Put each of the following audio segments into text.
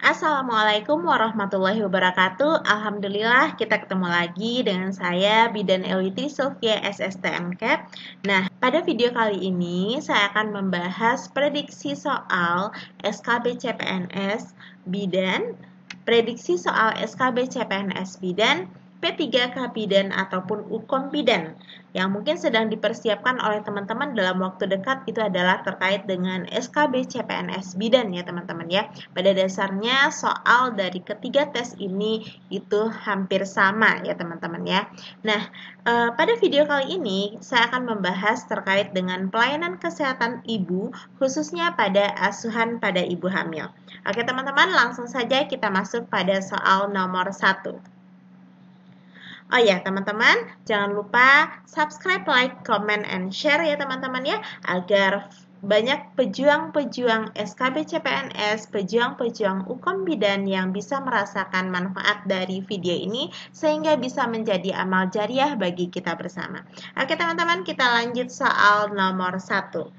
Assalamualaikum warahmatullahi wabarakatuh. Alhamdulillah kita ketemu lagi dengan saya Bidan Elwiti Sylvia SSTMCAT. Nah, pada video kali ini saya akan membahas prediksi soal SKB CPNS Bidan, prediksi soal SKB CPNS Bidan, P3K Bidan ataupun Ukom Bidan yang mungkin sedang dipersiapkan oleh teman-teman dalam waktu dekat. Itu adalah terkait dengan SKB CPNS Bidan ya teman-teman ya. Pada dasarnya soal dari ketiga tes ini itu hampir sama ya teman-teman ya. Nah, pada video kali ini saya akan membahas terkait dengan pelayanan kesehatan ibu khususnya pada asuhan pada ibu hamil. Oke teman-teman, langsung saja kita masuk pada soal nomor 1. Oh ya teman-teman, jangan lupa subscribe, like, comment, and share ya teman-teman ya, agar banyak pejuang-pejuang SKB CPNS, pejuang-pejuang Ukom Bidan yang bisa merasakan manfaat dari video ini sehingga bisa menjadi amal jariah bagi kita bersama. Oke teman-teman, kita lanjut soal nomor 1.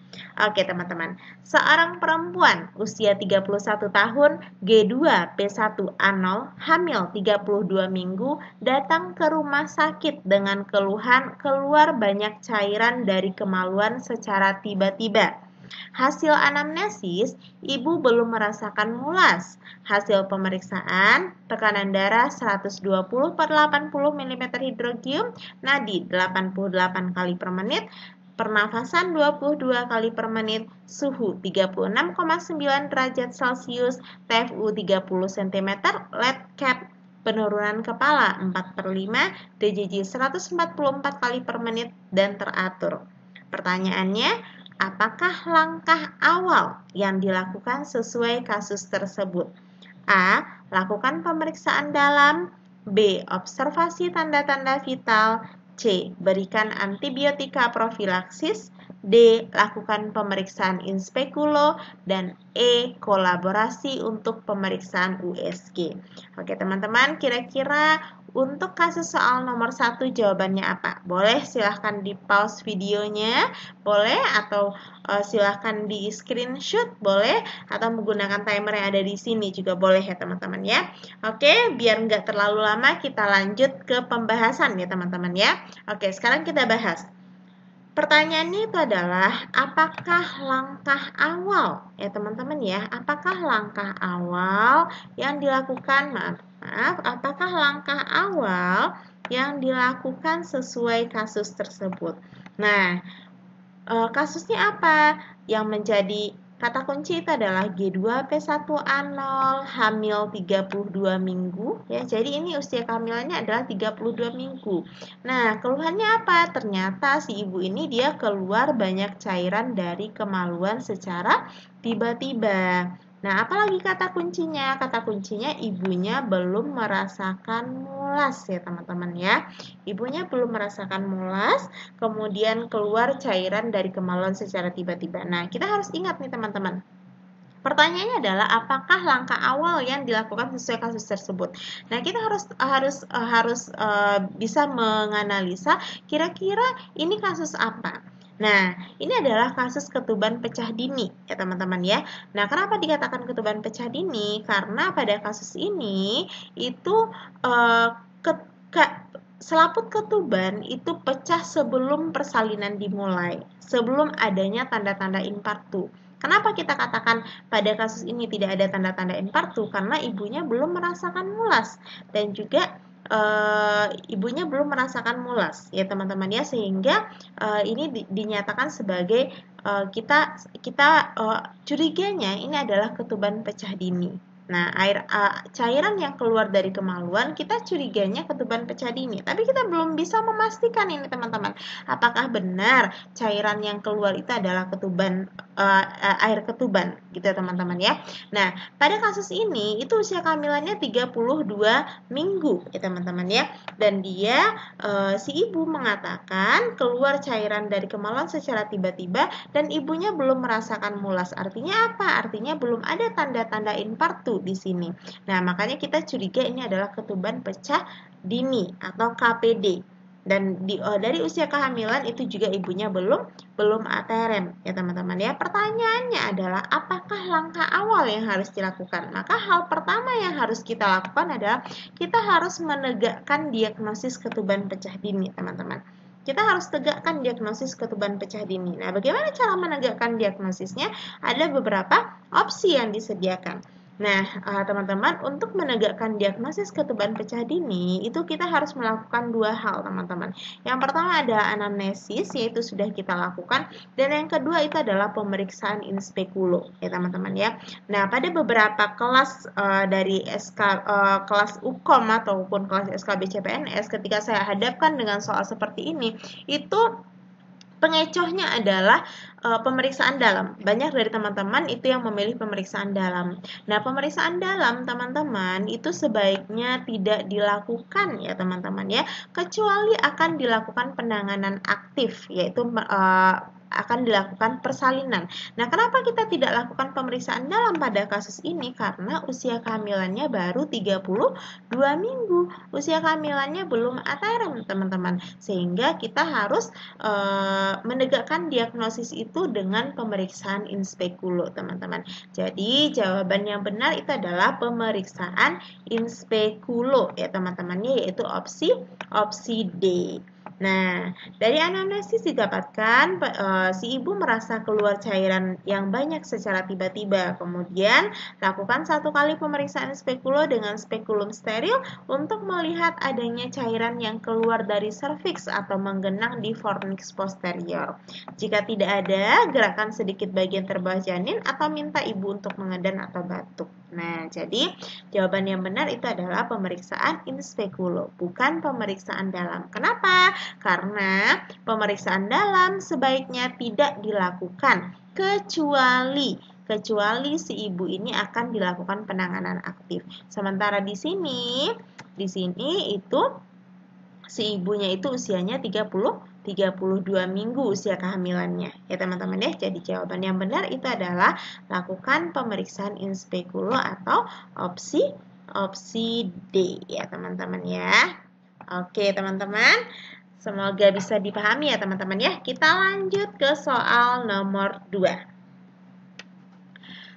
Oke teman-teman, seorang perempuan usia 31 tahun, G2 P1A0, hamil 32 minggu, datang ke rumah sakit dengan keluhan keluar banyak cairan dari kemaluan secara tiba-tiba. Hasil anamnesis, ibu belum merasakan mulas. Hasil pemeriksaan, tekanan darah 120/80 mm hidrogium, nadi 88 kali per menit, pernafasan 22 kali per menit, suhu 36,9 derajat Celcius, TFU 30 cm, lead cap, penurunan kepala 4/5, DJJ 144 kali per menit, dan teratur. Pertanyaannya, apakah langkah awal yang dilakukan sesuai kasus tersebut? A. Lakukan pemeriksaan dalam. B. Observasi tanda-tanda vital. C. Berikan antibiotika profilaksis. D. Lakukan pemeriksaan in speculo. Dan E. Kolaborasi untuk pemeriksaan USG. Oke teman-teman, kira-kira untuk kasus soal nomor 1 jawabannya apa? Boleh silahkan di pause videonya, boleh, atau silahkan di screenshot, boleh, atau menggunakan timer yang ada di sini juga boleh ya teman-teman ya. Oke, biar nggak terlalu lama kita lanjut ke pembahasan ya teman-teman ya. Oke, sekarang kita bahas. Pertanyaannya itu adalah apakah langkah awal ya teman-teman ya, apakah langkah awal yang dilakukan, apakah langkah awal yang dilakukan sesuai kasus tersebut. Nah, kasusnya apa? Yang menjadi kata kunci itu adalah G2 P1A0, hamil 32 minggu ya. Jadi ini usia kehamilannya adalah 32 minggu. Nah, keluhannya apa? Ternyata si ibu ini dia keluar banyak cairan dari kemaluan secara tiba-tiba. Nah, apalagi kata kuncinya? Kata kuncinya ibunya belum merasakan mulas ya teman-teman ya. Ibunya belum merasakan mulas, kemudian keluar cairan dari kemaluan secara tiba-tiba. Nah, kita harus ingat nih teman-teman. Pertanyaannya adalah apakah langkah awal yang dilakukan sesuai kasus tersebut. Nah, kita harus bisa menganalisa kira-kira ini kasus apa. Nah, ini adalah kasus ketuban pecah dini ya teman-teman ya. Nah, kenapa dikatakan ketuban pecah dini? Karena pada kasus ini itu selaput ketuban itu pecah sebelum persalinan dimulai, sebelum adanya tanda-tanda infarktu. Kenapa kita katakan pada kasus ini tidak ada tanda-tanda infarktu? Karena ibunya belum merasakan mulas dan juga ibunya belum merasakan mulas ya teman-teman ya, sehingga ini dinyatakan sebagai kita curiganya ini adalah ketuban pecah dini. Nah, cairan yang keluar dari kemaluan kita curiganya ketuban pecah dini, tapi kita belum bisa memastikan ini teman-teman, apakah benar cairan yang keluar itu adalah air ketuban gitu teman-teman ya. Nah, pada kasus ini itu usia kehamilannya 32 minggu ya teman-teman ya, dan dia si ibu mengatakan keluar cairan dari kemaluan secara tiba-tiba dan ibunya belum merasakan mulas. Artinya apa? Artinya belum ada tanda-tanda infarktu di sini. Nah, makanya kita curiga ini adalah ketuban pecah dini atau KPD. Dan dari usia kehamilan itu juga ibunya belum ATRM ya teman-teman ya. Pertanyaannya adalah apakah langkah awal yang harus dilakukan? Maka hal pertama yang harus kita lakukan adalah kita harus menegakkan diagnosis ketuban pecah dini teman-teman. Kita harus tegakkan diagnosis ketuban pecah dini. Nah, bagaimana cara menegakkan diagnosisnya? Ada beberapa opsi yang disediakan. Nah, teman-teman, untuk menegakkan diagnosis ketuban pecah dini, itu kita harus melakukan dua hal, teman-teman. Yang pertama adalah anamnesis, yaitu sudah kita lakukan, dan yang kedua itu adalah pemeriksaan in speculo, ya teman-teman ya. Nah, pada beberapa kelas dari kelas UKOM ataupun kelas SKB CPNS, ketika saya hadapkan dengan soal seperti ini, itu pengecohnya adalah pemeriksaan dalam. Banyak dari teman-teman itu yang memilih pemeriksaan dalam. Nah, pemeriksaan dalam teman-teman itu sebaiknya tidak dilakukan ya teman-teman ya, kecuali akan dilakukan penanganan aktif, yaitu akan dilakukan persalinan. Nah, kenapa kita tidak lakukan pemeriksaan dalam pada kasus ini? Karena usia kehamilannya baru 32 minggu. Usia kehamilannya belum ATRM, teman-teman. Sehingga kita harus menegakkan diagnosis itu dengan pemeriksaan in speculo, teman-teman. Jadi, jawaban yang benar itu adalah pemeriksaan in speculo ya, teman-teman, yaitu opsi D. Nah, dari anamnesis didapatkan si ibu merasa keluar cairan yang banyak secara tiba-tiba. Kemudian, lakukan 1 kali pemeriksaan spekulo dengan spekulum steril untuk melihat adanya cairan yang keluar dari serviks atau menggenang di fornix posterior. Jika tidak ada, gerakan sedikit bagian terbawah janin atau minta ibu untuk mengedan atau batuk. Nah, jadi jawaban yang benar itu adalah pemeriksaan in speculo, bukan pemeriksaan dalam. Kenapa? Karena pemeriksaan dalam sebaiknya tidak dilakukan kecuali si ibu ini akan dilakukan penanganan aktif. Sementara di sini itu si ibunya itu usianya 32 minggu usia kehamilannya ya teman-teman ya. Jadi jawaban yang benar itu adalah lakukan pemeriksaan in speculo atau opsi D ya teman-teman ya. Oke teman-teman, semoga bisa dipahami ya teman-teman ya. Kita lanjut ke soal nomor 2.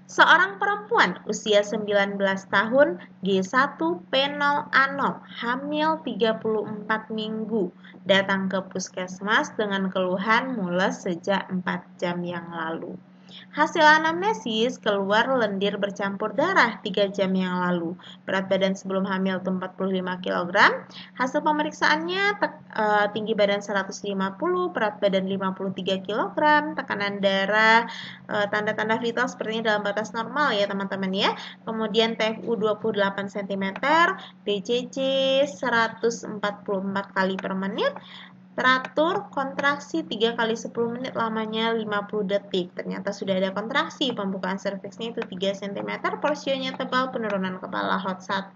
Seorang perempuan usia 19 tahun, G1 P0 A0, hamil 34 minggu, datang ke puskesmas dengan keluhan mules sejak 4 jam yang lalu. Hasil anamnesis keluar lendir bercampur darah 3 jam yang lalu. Berat badan sebelum hamil itu 45 kg. Hasil pemeriksaannya tinggi badan 150, berat badan 53 kg, tekanan darah, tanda-tanda vital sepertinya dalam batas normal ya teman-teman ya. Kemudian TFU 28 cm, BCC 144 kali per menit. Teratur kontraksi 3 kali 10 menit lamanya 50 detik. Ternyata sudah ada kontraksi. Pembukaan serviksnya itu 3 cm. Porsionya tebal, penurunan kepala hot 1.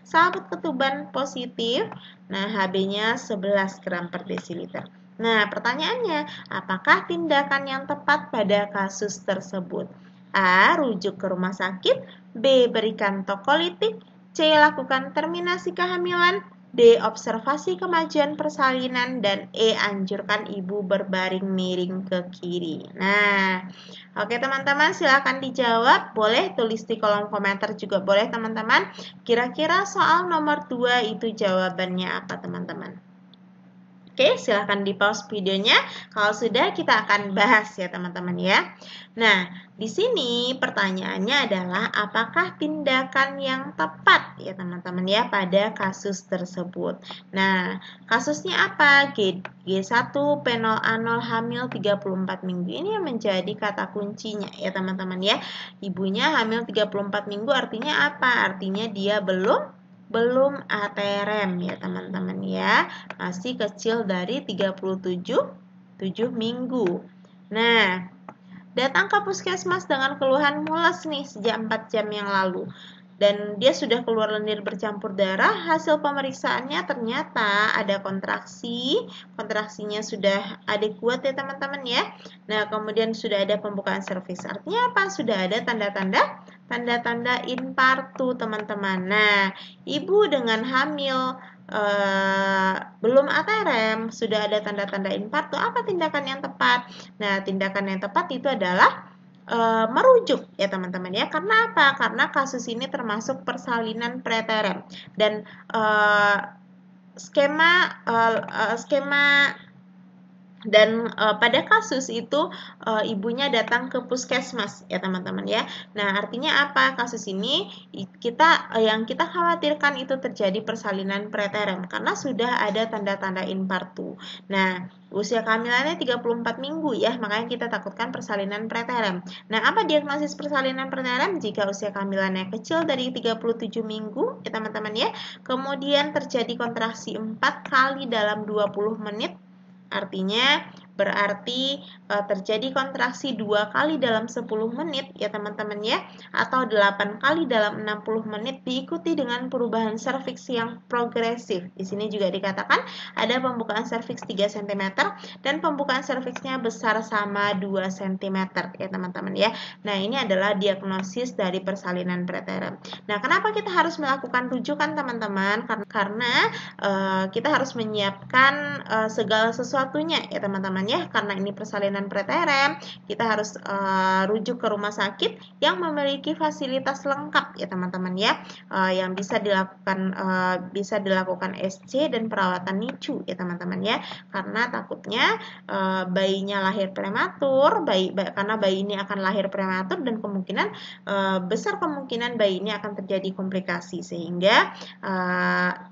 Sabut ketuban positif. Nah, HB-nya 11 gram per desiliter. Nah, pertanyaannya, apakah tindakan yang tepat pada kasus tersebut? A. Rujuk ke rumah sakit. B. Berikan tokolitik. C. Lakukan terminasi kehamilan. D. Observasi kemajuan persalinan. Dan E. Anjurkan ibu berbaring miring ke kiri. Nah, oke teman-teman, silakan dijawab. Boleh tulis di kolom komentar juga boleh teman-teman. Kira-kira soal nomor 2 itu jawabannya apa teman-teman? Oke, silahkan di pause videonya. Kalau sudah, kita akan bahas ya teman-teman ya. Nah, di sini pertanyaannya adalah apakah tindakan yang tepat ya teman-teman ya pada kasus tersebut. Nah, kasusnya apa? G1 P0 A0 hamil 34 minggu. Ini yang menjadi kata kuncinya ya teman-teman ya. Ibunya hamil 34 minggu artinya apa? Artinya dia belum ATRM ya teman-teman ya, masih kecil dari 37 minggu. Nah, datang ke puskesmas dengan keluhan mules nih sejak 4 jam yang lalu. Dan dia sudah keluar lendir bercampur darah. Hasil pemeriksaannya ternyata ada kontraksinya sudah adekuat ya teman-teman ya. Nah, kemudian sudah ada pembukaan serviks. Artinya apa? Sudah ada tanda-tanda infartu teman-teman. Nah, ibu dengan hamil belum aterem, sudah ada tanda-tanda infartu, apa tindakan yang tepat? Nah, tindakan yang tepat itu adalah merujuk ya teman-teman ya. Karena apa? Karena kasus ini termasuk persalinan preterem dan skema dan pada kasus itu ibunya datang ke puskesmas ya teman-teman ya. Nah, artinya apa? Kasus ini yang kita khawatirkan itu terjadi persalinan preterem karena sudah ada tanda-tanda infartu. Nah, usia kehamilannya 34 minggu ya, makanya kita takutkan persalinan preterem. Nah, apa diagnosis persalinan preterem? Jika usia kehamilannya kecil dari 37 minggu ya teman-teman ya. Kemudian terjadi kontraksi 4 kali dalam 20 menit. Artinya berarti terjadi kontraksi 2 kali dalam 10 menit ya teman-teman ya, atau 8 kali dalam 60 menit diikuti dengan perubahan serviks yang progresif. Di sini juga dikatakan ada pembukaan serviks 3 cm dan pembukaan serviksnya besar sama 2 cm ya teman-teman ya. Nah, ini adalah diagnosis dari persalinan preterem. Nah, kenapa kita harus melakukan rujukan teman-teman? Karena kita harus menyiapkan segala sesuatunya ya teman-teman ya, karena ini persalinan preterem, kita harus rujuk ke rumah sakit yang memiliki fasilitas lengkap ya teman-teman ya, yang bisa dilakukan SC dan perawatan NICU ya teman-teman ya, karena takutnya bayinya lahir prematur, karena bayi ini akan lahir prematur dan besar kemungkinan bayi ini akan terjadi komplikasi, sehingga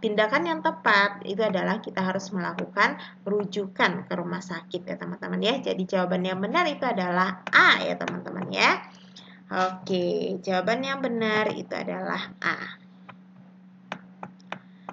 tindakan yang tepat itu adalah kita harus melakukan rujukan ke rumah sakit ya teman-teman ya. Jadi jawaban yang benar itu adalah A ya teman-teman ya. Oke, jawaban yang benar itu adalah A.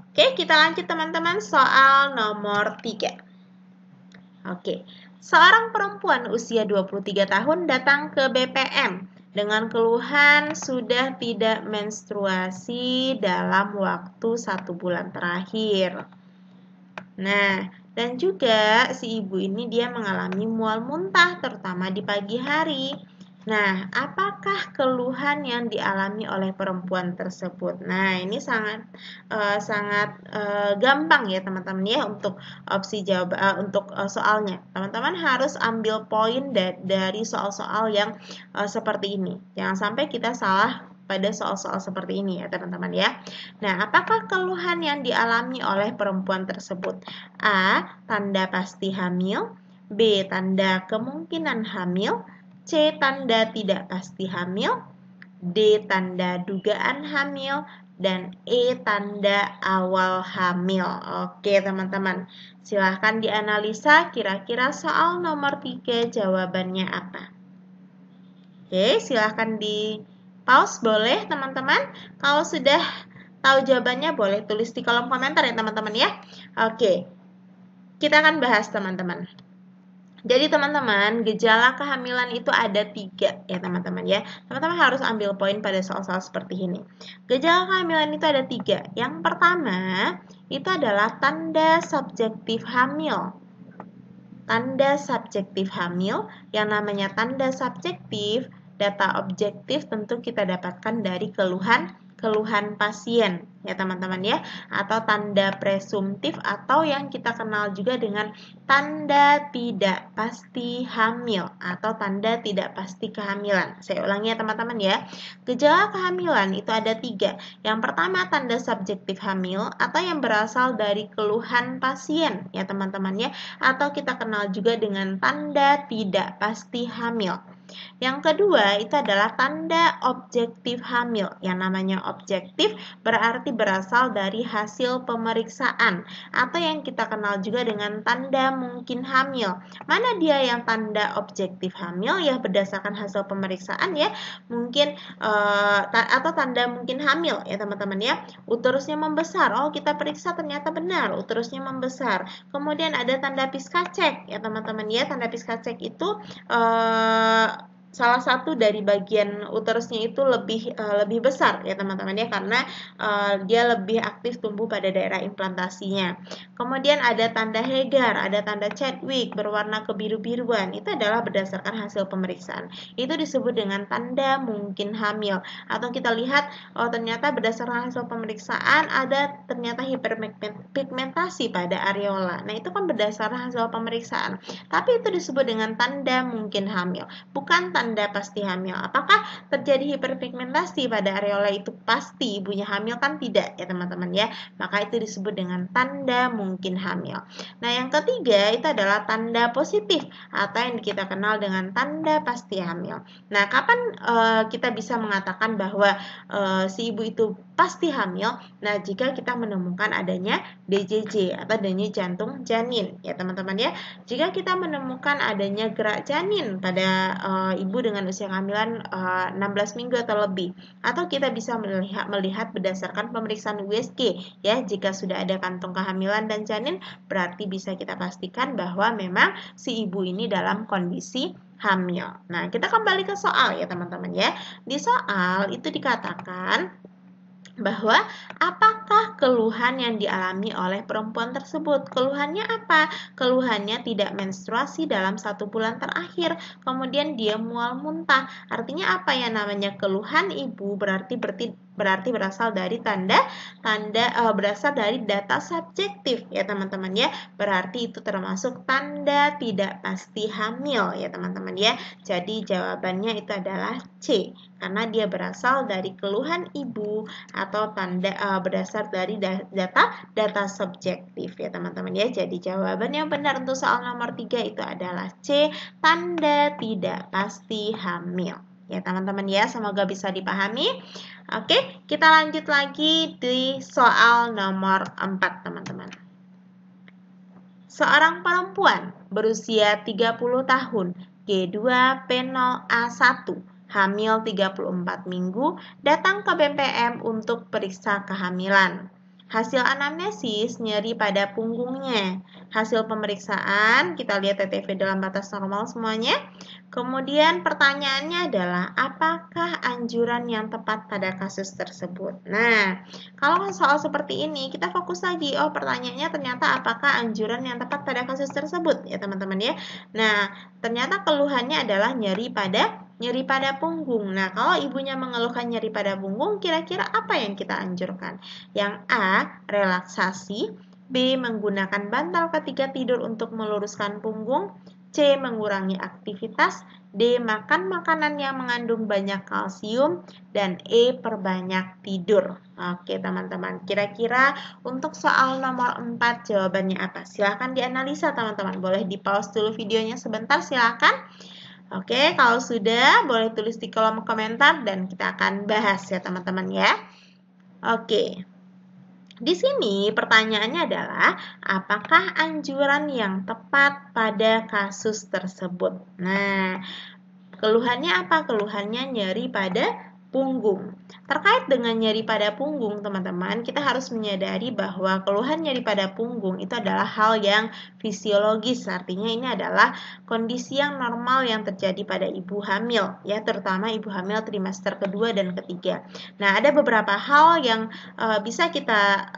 Oke, kita lanjut teman-teman, soal nomor 3. Oke, seorang perempuan usia 23 tahun datang ke BPM dengan keluhan sudah tidak menstruasi dalam waktu 1 bulan terakhir. Nah, dan juga si ibu ini dia mengalami mual muntah terutama di pagi hari. Nah, apakah keluhan yang dialami oleh perempuan tersebut? Nah, ini sangat gampang ya teman-teman ya untuk opsi soalnya. Teman-teman harus ambil poin dari soal-soal yang seperti ini. Jangan sampai kita salah pada soal-soal seperti ini ya teman-teman ya. Nah, apakah keluhan yang dialami oleh perempuan tersebut? A. Tanda pasti hamil. B. Tanda kemungkinan hamil. C. Tanda tidak pasti hamil. D. Tanda dugaan hamil. Dan E. Tanda awal hamil. Oke teman-teman, silahkan dianalisa kira-kira soal nomor 3 jawabannya apa. Oke, silahkan di pause boleh teman-teman. Kalau sudah tahu jawabannya boleh tulis di kolom komentar ya teman-teman ya. Oke, kita akan bahas teman-teman. Jadi teman-teman, gejala kehamilan itu ada 3 ya teman-teman ya. Teman-teman harus ambil poin pada soal-soal seperti ini. Gejala kehamilan itu ada 3. Yang pertama itu adalah tanda subjektif hamil. Tanda subjektif hamil, yang namanya tanda subjektif, data objektif tentu kita dapatkan dari keluhan pasien ya teman-teman ya, atau tanda presumtif atau yang kita kenal juga dengan tanda tidak pasti hamil atau tanda tidak pasti kehamilan. Saya ulangi ya teman-teman ya. Gejala kehamilan itu ada 3. Yang pertama tanda subjektif hamil atau yang berasal dari keluhan pasien ya teman-teman ya, atau kita kenal juga dengan tanda tidak pasti hamil. Yang kedua itu adalah tanda objektif hamil. Yang namanya objektif berarti berasal dari hasil pemeriksaan atau yang kita kenal juga dengan tanda mungkin hamil. Mana dia yang tanda objektif hamil? Ya berdasarkan hasil pemeriksaan ya, mungkin atau tanda mungkin hamil ya teman-teman ya. Uterusnya membesar. Oh, kita periksa ternyata benar uterusnya membesar. Kemudian ada tanda Piska cek ya teman-teman ya. Tanda Piska cek itu salah satu dari bagian uterusnya itu lebih besar ya teman-teman ya, karena dia lebih aktif tumbuh pada daerah implantasinya. Kemudian ada tanda Hegar, ada tanda Chadwick berwarna kebiru-biruan. Itu adalah berdasarkan hasil pemeriksaan. Itu disebut dengan tanda mungkin hamil. Atau kita lihat, oh ternyata berdasarkan hasil pemeriksaan ada ternyata hiperpigmentasi pada areola. Nah, itu kan berdasarkan hasil pemeriksaan. Tapi itu disebut dengan tanda mungkin hamil, bukan tanda pasti hamil. Apakah terjadi hiperpigmentasi pada areola itu pasti ibunya hamil? Kan tidak ya teman-teman ya. Maka itu disebut dengan tanda mungkin hamil. Nah, yang ketiga itu adalah tanda positif atau yang kita kenal dengan tanda pasti hamil. Nah, kapan kita bisa mengatakan bahwa si ibu itu pasti hamil? Nah, jika kita menemukan adanya DJJ atau denyut jantung janin ya teman-teman ya. Jika kita menemukan adanya gerak janin pada ibu dengan usia kehamilan 16 minggu atau lebih, atau kita bisa melihat berdasarkan pemeriksaan USG ya, jika sudah ada kantung kehamilan dan janin, berarti bisa kita pastikan bahwa memang si ibu ini dalam kondisi hamil. Nah, kita kembali ke soal ya teman-teman ya. Di soal itu dikatakan bahwa apakah keluhan yang dialami oleh perempuan tersebut. Keluhannya apa? Keluhannya tidak menstruasi dalam 1 bulan terakhir, kemudian dia mual muntah. Artinya apa ya namanya keluhan ibu? Berarti berasal dari berasal dari data subjektif ya teman-teman ya. Berarti itu termasuk tanda tidak pasti hamil ya teman-teman ya. Jadi jawabannya itu adalah C, karena dia berasal dari keluhan ibu atau tanda berdasar dari data subjektif ya teman-teman ya. Jadi jawaban yang benar untuk soal nomor 3 itu adalah C, tanda tidak pasti hamil. Ya teman-teman ya, semoga bisa dipahami. Oke, kita lanjut lagi di soal nomor 4 teman-teman. Seorang perempuan berusia 30 tahun, G2P0A1, hamil 34 minggu, datang ke BPM untuk periksa kehamilan. Hasil anamnesis nyeri pada punggungnya. Hasil pemeriksaan, kita lihat TTV dalam batas normal semuanya. Kemudian pertanyaannya adalah, apakah anjuran yang tepat pada kasus tersebut? Nah, kalau soal seperti ini, kita fokus lagi. Oh, pertanyaannya ternyata apakah anjuran yang tepat pada kasus tersebut? Ya, teman-teman ya. Nah, ternyata keluhannya adalah nyeri pada punggung. Nah, kalau ibunya mengeluhkan nyeri pada punggung, kira-kira apa yang kita anjurkan? Yang A, relaksasi. B, menggunakan bantal ketika tidur untuk meluruskan punggung. C, mengurangi aktivitas. D, makan makanan yang mengandung banyak kalsium. Dan E, perbanyak tidur. Oke teman-teman, kira-kira untuk soal nomor 4 jawabannya apa? Silahkan dianalisa teman-teman. Boleh di pause dulu videonya sebentar, silahkan. Oke, kalau sudah boleh tulis di kolom komentar dan kita akan bahas ya teman-teman ya. Oke. Di sini pertanyaannya adalah, apakah anjuran yang tepat pada kasus tersebut? Nah, keluhannya apa? Keluhannya nyeri pada punggung. Terkait dengan nyeri pada punggung, teman-teman, kita harus menyadari bahwa keluhan nyeri pada punggung itu adalah hal yang fisiologis. Artinya ini adalah kondisi yang normal yang terjadi pada ibu hamil, ya, terutama ibu hamil trimester kedua dan ketiga. Nah, ada beberapa hal yang bisa kita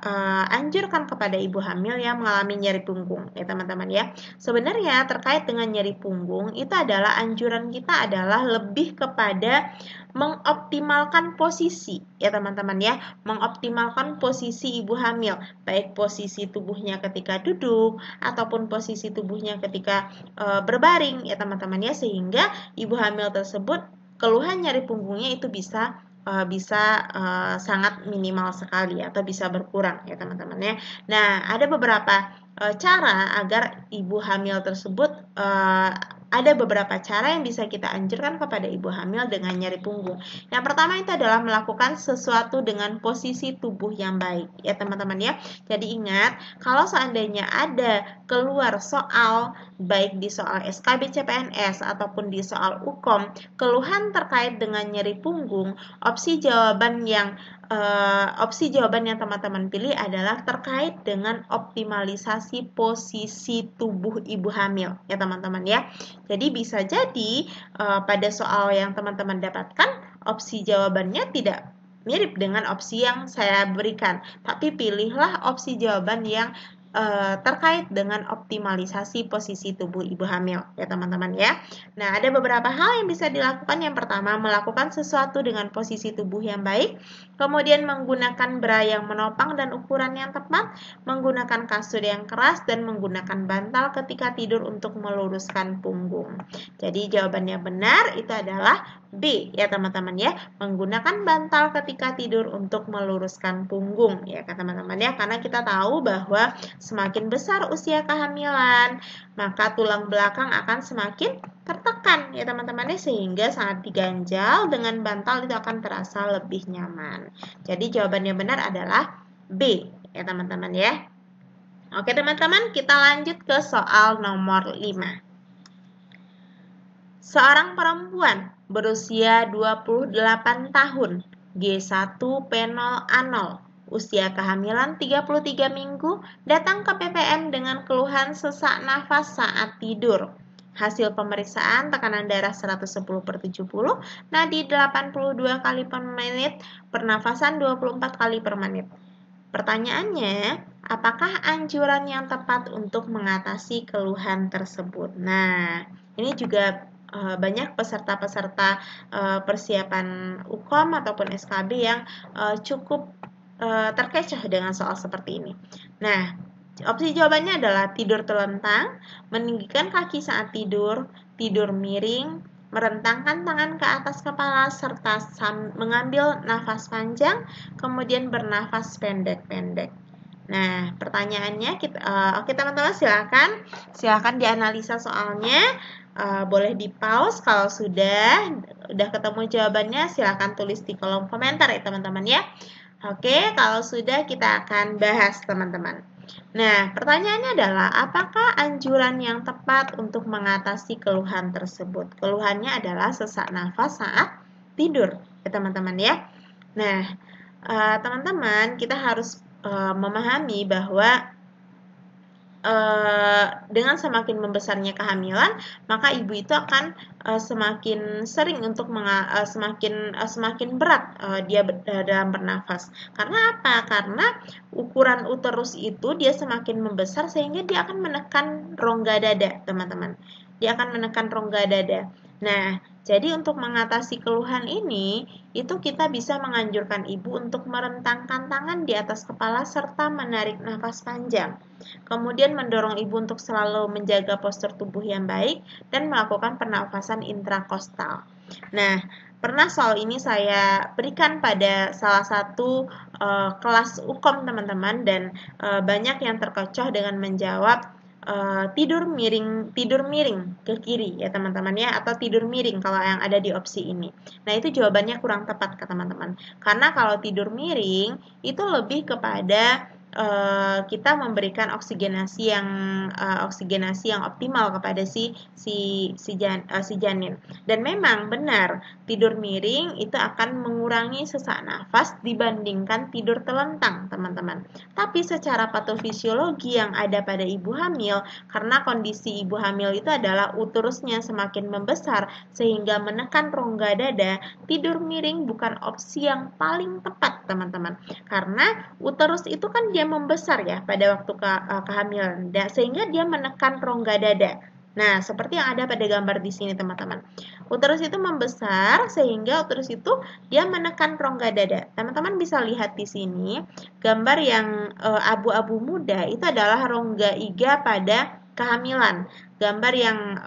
anjurkan kepada ibu hamil yang mengalami nyeri punggung, ya teman-teman ya. Sebenarnya terkait dengan nyeri punggung itu adalah anjuran kita adalah lebih kepada mengoptimalkan posisi ya teman-teman ya, mengoptimalkan posisi ibu hamil, baik posisi tubuhnya ketika duduk ataupun posisi tubuhnya ketika berbaring ya teman-teman ya, sehingga ibu hamil tersebut keluhan nyeri punggungnya itu bisa sangat minimal sekali atau bisa berkurang ya teman-teman ya. Nah, ada beberapa cara agar ibu hamil tersebut ada beberapa cara yang bisa kita anjurkan kepada ibu hamil dengan nyeri punggung. Yang pertama itu adalah melakukan sesuatu dengan posisi tubuh yang baik ya teman-teman ya. Jadi ingat, kalau seandainya ada keluar soal, baik di soal SKB CPNS ataupun di soal UKOM, keluhan terkait dengan nyeri punggung, opsi jawaban yang teman-teman pilih adalah terkait dengan optimalisasi posisi tubuh ibu hamil ya teman-teman ya. Jadi bisa jadi pada soal yang teman-teman dapatkan, opsi jawabannya tidak mirip dengan opsi yang saya berikan. Tapi pilihlah opsi jawaban yang terkait dengan optimalisasi posisi tubuh ibu hamil ya teman-teman ya. Nah, ada beberapa hal yang bisa dilakukan. Yang pertama, melakukan sesuatu dengan posisi tubuh yang baik, kemudian menggunakan bra yang menopang dan ukuran yang tepat, menggunakan kasur yang keras, dan menggunakan bantal ketika tidur untuk meluruskan punggung. Jadi jawabannya benar itu adalah B ya teman-teman ya, menggunakan bantal ketika tidur untuk meluruskan punggung ya teman-teman ya, karena kita tahu bahwa semakin besar usia kehamilan maka tulang belakang akan semakin tertekan ya teman-teman ya, sehingga saat diganjal dengan bantal itu akan terasa lebih nyaman. Jadi jawabannya benar adalah B ya teman-teman ya. Oke teman-teman, kita lanjut ke soal nomor 5. Seorang perempuan berusia 28 tahun, G1 P0A0, usia kehamilan 33 minggu, datang ke PPM dengan keluhan sesak nafas saat tidur. Hasil pemeriksaan tekanan darah 110/70, nadi 82 kali per menit, pernafasan 24 kali per menit. Pertanyaannya, apakah anjuran yang tepat untuk mengatasi keluhan tersebut? Nah, ini juga banyak peserta-peserta persiapan UKOM ataupun SKB yang cukup terkecoh dengan soal seperti ini. Nah, opsi jawabannya adalah tidur telentang, meninggikan kaki saat tidur, tidur miring, merentangkan tangan ke atas kepala, serta mengambil nafas panjang, kemudian bernafas pendek-pendek. Nah, pertanyaannya, oke teman-teman, silakan dianalisa soalnya. Boleh di pause kalau sudah ketemu jawabannya, silakan tulis di kolom komentar ya teman-teman ya. Oke, kalau sudah kita akan bahas teman-teman. Nah, pertanyaannya adalah apakah anjuran yang tepat untuk mengatasi keluhan tersebut? Keluhannya adalah sesak nafas saat tidur ya teman-teman ya. Nah, teman-teman, kita harus memahami bahwa dengan semakin membesarnya kehamilan, maka ibu itu akan semakin sering untuk semakin berat dia dalam bernafas. Karena apa? Karena ukuran uterus itu dia semakin membesar sehingga dia akan menekan rongga dada, teman-teman. Dia akan menekan rongga dada. Nah, jadi untuk mengatasi keluhan ini, itu kita bisa menganjurkan ibu untuk merentangkan tangan di atas kepala serta menarik nafas panjang. Kemudian mendorong ibu untuk selalu menjaga postur tubuh yang baik dan melakukan pernafasan intrakostal. Nah, pernah soal ini saya berikan pada salah satu kelas UKOM teman-teman, dan banyak yang terkecoh dengan menjawab tidur miring ke kiri ya teman-teman ya, atau tidur miring kalau yang ada di opsi ini. Nah, itu jawabannya kurang tepat ke teman-teman, karena kalau tidur miring itu lebih kepada kita memberikan oksigenasi yang optimal kepada si janin. Dan memang benar tidur miring itu akan mengurangi sesak nafas dibandingkan tidur telentang, teman-teman. Tapi secara patofisiologi yang ada pada ibu hamil, karena kondisi ibu hamil itu adalah uterusnya semakin membesar sehingga menekan rongga dada, tidur miring bukan opsi yang paling tepat, teman-teman. Karena uterus itu kan dia membesar ya pada waktu kehamilan, sehingga dia menekan rongga dada. Nah, seperti yang ada pada gambar di sini teman-teman. Uterus itu membesar sehingga uterus itu dia menekan rongga dada. Teman-teman bisa lihat di sini gambar yang abu-abu muda itu adalah rongga iga pada kehamilan. Gambar yang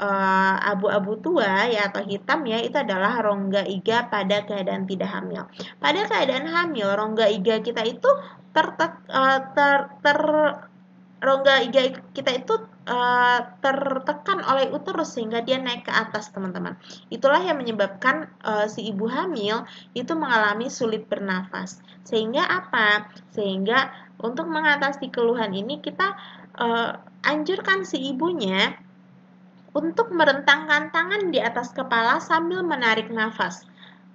abu-abu tua ya atau hitam ya itu adalah rongga iga pada keadaan tidak hamil. Pada keadaan hamil, rongga iga kita itu rongga iga kita itu tertekan oleh uterus sehingga dia naik ke atas, teman-teman. Itulah yang menyebabkan si ibu hamil itu mengalami sulit bernafas. Sehingga apa? Sehingga untuk mengatasi keluhan ini kita anjurkan si ibunya untuk merentangkan tangan di atas kepala sambil menarik nafas.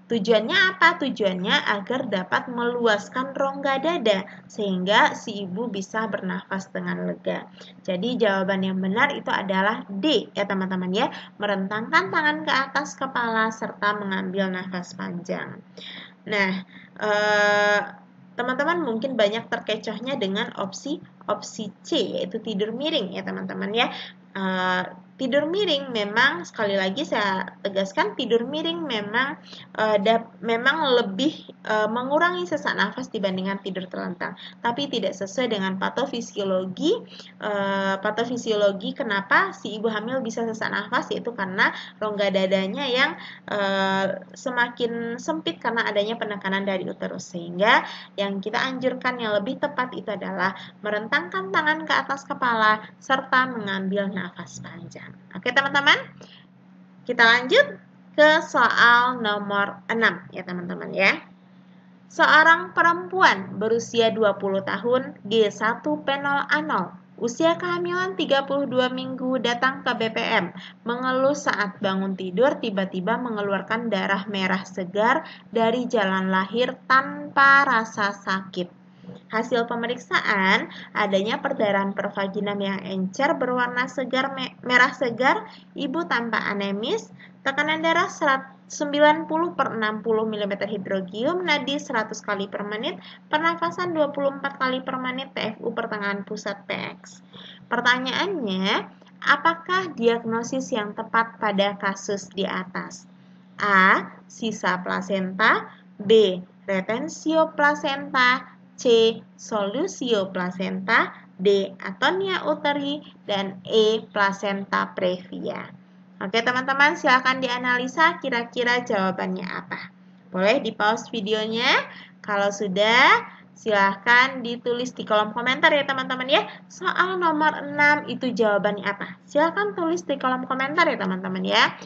Tujuannya apa? Tujuannya agar dapat meluaskan rongga dada sehingga si ibu bisa bernafas dengan lega. Jadi jawaban yang benar itu adalah D ya teman-teman ya. Merentangkan tangan ke atas kepala serta mengambil nafas panjang. Nah, teman-teman mungkin banyak terkecohnya dengan opsi C yaitu tidur miring ya teman-teman ya. Tidur miring memang sekali lagi saya tegaskan tidur miring memang lebih mengurangi sesak nafas dibandingkan tidur terlentang, tapi tidak sesuai dengan patofisiologi. Patofisiologi kenapa si ibu hamil bisa sesak nafas yaitu karena rongga dadanya yang semakin sempit karena adanya penekanan dari uterus, sehingga yang kita anjurkan yang lebih tepat itu adalah merentangkan tangan ke atas kepala serta mengambil nafas panjang. Oke teman-teman, kita lanjut ke soal nomor 6 ya teman-teman ya. Seorang perempuan berusia 20 tahun, G1 P0 A0, usia kehamilan 32 minggu, datang ke BPM, mengeluh saat bangun tidur tiba-tiba mengeluarkan darah merah segar dari jalan lahir tanpa rasa sakit. Hasil pemeriksaan, adanya perdarahan pervaginam yang encer berwarna segar merah segar, ibu tanpa anemis, tekanan darah 90/60 mm hidrogium, nadi 100 kali per menit, pernafasan 24 kali per menit, TFU pertengahan pusat PX. Pertanyaannya, apakah diagnosis yang tepat pada kasus di atas? A. Sisa plasenta, B. retensio plasenta, C. solusio plasenta, D. atonia uteri, dan E. plasenta previa. Oke teman-teman, silahkan dianalisa kira-kira jawabannya apa. Boleh di pause videonya. Kalau sudah, silahkan ditulis di kolom komentar ya teman-teman ya. Soal nomor 6 itu jawabannya apa? Silahkan tulis di kolom komentar ya teman-teman ya.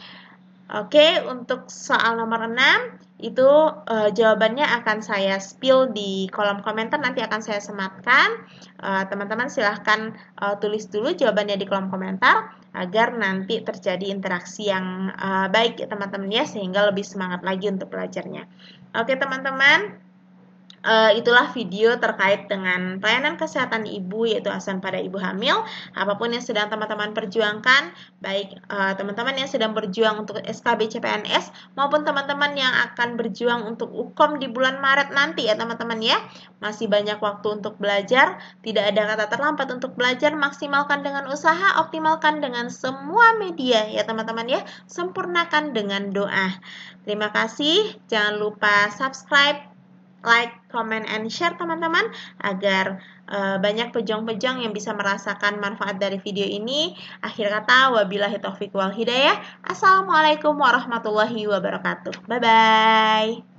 Oke, untuk soal nomor 6 itu jawabannya akan saya spill di kolom komentar, nanti akan saya sematkan. Teman-teman silahkan tulis dulu jawabannya di kolom komentar agar nanti terjadi interaksi yang baik ya teman-teman ya, sehingga lebih semangat lagi untuk belajarnya. Oke teman-teman, itulah video terkait dengan pelayanan kesehatan ibu, yaitu asuhan pada ibu hamil. Apapun yang sedang teman-teman perjuangkan, baik teman-teman yang sedang berjuang untuk SKB CPNS maupun teman-teman yang akan berjuang untuk UKOM di bulan Maret nanti ya teman-teman ya. Masih banyak waktu untuk belajar, tidak ada kata terlambat untuk belajar. Maksimalkan dengan usaha, optimalkan dengan semua media ya teman-teman ya. Sempurnakan dengan doa. Terima kasih, jangan lupa subscribe, like, comment, and share teman-teman agar banyak pejuang-pejuang yang bisa merasakan manfaat dari video ini. Akhir kata, wabillahi taufiq wal hidayah. Assalamualaikum warahmatullahi wabarakatuh. Bye-bye.